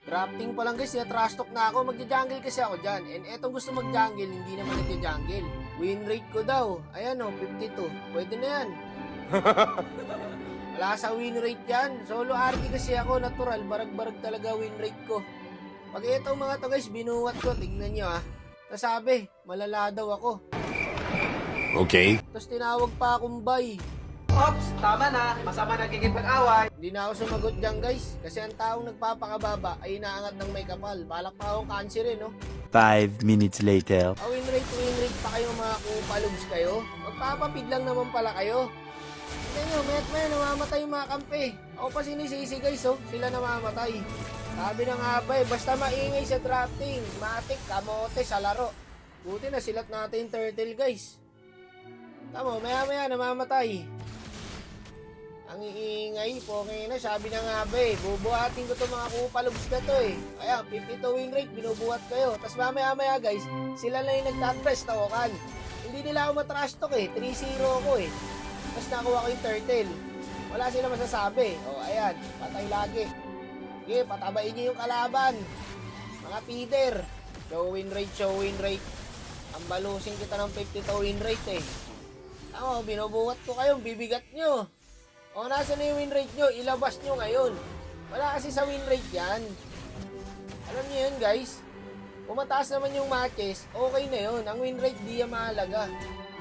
Drafting pa lang guys, trash talk na ako. Magja-jungle kasi ako dyan. And etong gusto mag-jungle, hindi naman nagja-jungle. Win rate ko daw. Ayan o, 52. Pwede na yan. Wala sa win rate yan. Solo RD kasi ako, natural. Barag-barag talaga win rate ko. Pag itong mga to guys, binuwat ko. Tignan nyo ah. Nasabi, malala daw ako. Okay. Tapos tinawag pa akong bay. Ops, tama na. Masama nagiging pag-away. Hindi na ako sumagot dyan guys. Kasi ang taong nagpapakababa ay inaangat ng may kapal. Balak pa akong cancer eh no. 5 minutes later. Win rate pa kayo mga kupalubs kayo. Magpapapid lang naman pala kayo. Tignan nyo, may namamatay yung mga kampe. Ako pa sinisisi guys oh, sila namamatay. Sabi na nga ba eh, basta maingay sa drafting. Matik, kamote sa laro. Buti na silat natin yung turtle guys. Tama, maya namamatay. Ang iingay, pokey na, sabi na nga ba eh, bubuhatin ko itong mga kupalubs na to eh. Ayan, 52 win rate, binubuhat kayo. Tapos mamaya guys, sila lang yung nagtatrash talkan. Hindi nila ako matrash talk eh, 3-0 ako eh. Tapos nakuha ko yung turtle. Wala sila masasabi. O ayan, patay lagi. Okay, patabain nyo yung kalaban. Mga feeder. Show win rate. Ang balusin kita ng 52 win rate eh. Ako, binubuhat ko kayo, bibigat nyo. O, nasa na yung win rate nyo? Ilabas nyo ngayon. Wala kasi sa win rate yan. Alam nyo yun, guys? Kung mataas naman yung matches, okay na yun. Ang win rate, di yan mahalaga.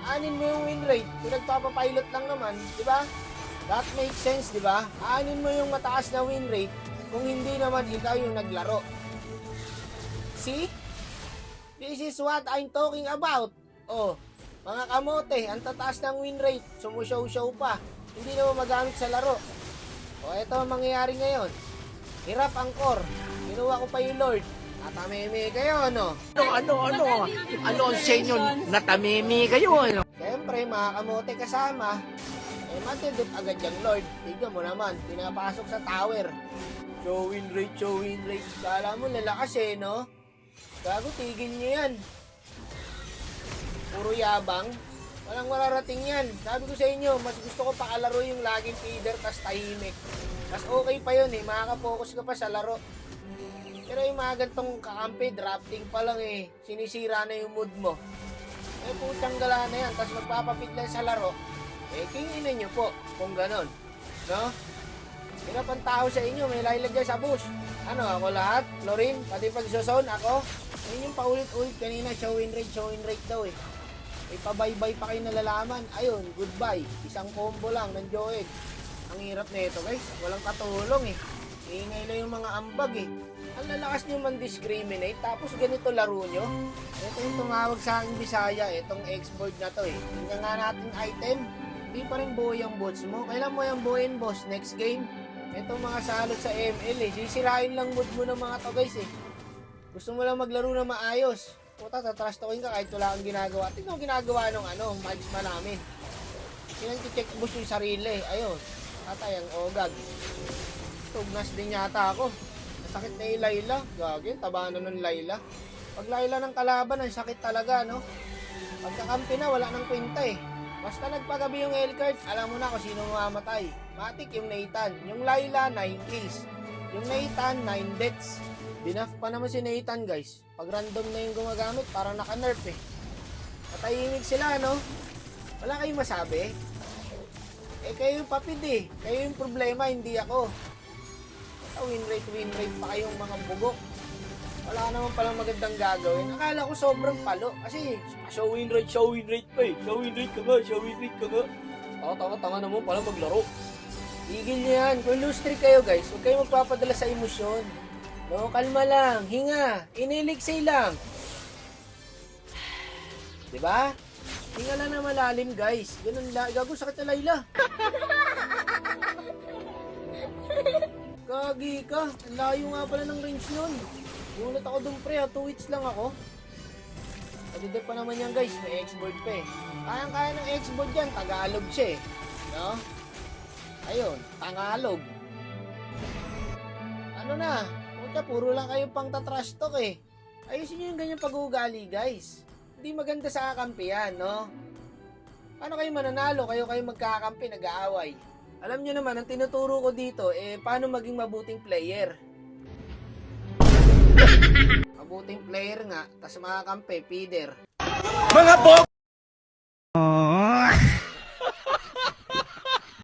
Anin mo yung win rate. Kung nagpapapilot lang naman, di ba? That makes sense, di ba? Anin mo yung mataas na win rate kung hindi naman ikaw yung naglaro. See? This is what I'm talking about. Oh, mga kamote, ang tataas ng win rate. Sumushow-show pa. Hindi naman magamit sa laro. O, ito ang mangyayari ngayon. Hirap ang core. Kinuha ko pa yung Lord. Natameme kayo, ano? Ano ang sa inyo? Natamimi kayo, ano? Siyempre, mga kamote kasama. Eh, matindot agad yung Lord. Tignan mo naman, pinapasok sa tower. Show win rate. Kala mo, lalakas eh, no? Gago, tigil nyo yan. Puro yabang. Walang mararating yan. Sabi ko sa inyo, mas gusto ko pakalaro yung laging feeder tas tahimik. Mas okay pa yun eh, makaka-focus ka pa sa laro. Pero yung mga gantong kakampi, drafting pa lang eh, sinisira na yung mood mo. Eh putang gala na yan, tas magpapapit lang sa laro. Eh kinginin nyo po, kung ganon. No? Hirap ang tao sa inyo, may laylag dyan sa bush. Ano, ako lahat? Lorin, pati pag zone ako? Yun yung paulit-ulit kanina, show win rate daw eh. May pabaybay pa kayo nalalaman. Ayun, goodbye. Isang combo lang ng Joeg. Ang hirap na ito guys. Walang katulong eh. Iingay lang yung mga ambag eh. Ang lalakas nyo man discriminate. Tapos ganito laro nyo. Ito yung tumawag sa aking Bisaya. Itong X-board na to eh. Tingnan nga natin item. Hindi pa rin buo yung bots mo. Kailan mo yung buuin boss? Next game? Itong mga salot sa ML eh. Sisirain lang mood mo ng mga to guys eh. Gusto mo lang maglaro na maayos. Puta, tatrash talking ka kahit wala kang ginagawa. Tignan mo ginagawa nung magisma namin. Check boost yung sarili. Ayun. Tatay ang ogag. Tugnas din yata ako. Nasakit na yung Layla. Gagin, taba na ng Layla. Pag Layla ng kalaban, ang sakit talaga, no? Pagkakampi na, wala nang kwenta eh. Basta nagpagabi yung L-card, alam mo na kung sino mamamatay. Matik yung Nathan. Yung Layla, 9 kills. Yung Nathan, 9 deaths. Binuff pa naman si Nathan, guys. Pag random na yung gumagamit, parang naka-nerf eh. Matahimik sila, no? Wala kayong masabi. Eh, kayo yung papid eh. Kayo yung problema, hindi ako. Win rate pa kayong mga bugok. Wala naman palang magandang gagawin. Akala ko sobrang palo. Kasi, show win rate pa eh. Show win rate ka nga. Tanga naman pala maglaro. Tigil nyo yan. Kung lose streak kayo, guys, huwag kayo magpapadala sa emosyon. No, kalma lang. Hinga. Iniligsay lang. Diba? Hinga lang na malalim, guys. Ganun lang. Gago, sakit na Layla. Gagi ka. Ang layo nga pala ng range nun. Gulat ako dun pre, 2 hits lang ako. Pagdide pa naman yan guys, may X-board pa eh. Kayang-kaya ng X-board yan, Tagalog siya eh. No? Ayun, Tagalog. Ano na? Puta, puro lang kayo pang tatrash talk eh. Ayusin nyo yung ganyang pag-uugali guys. Hindi maganda sa kakampihan, no? Paano kayo mananalo? Kayo magkakampi, nag-aaway. Alam nyo naman, ang tinuturo ko dito, paano maging mabuting player. Mabuting player nga, tas makakampi, feeder. Mga bog!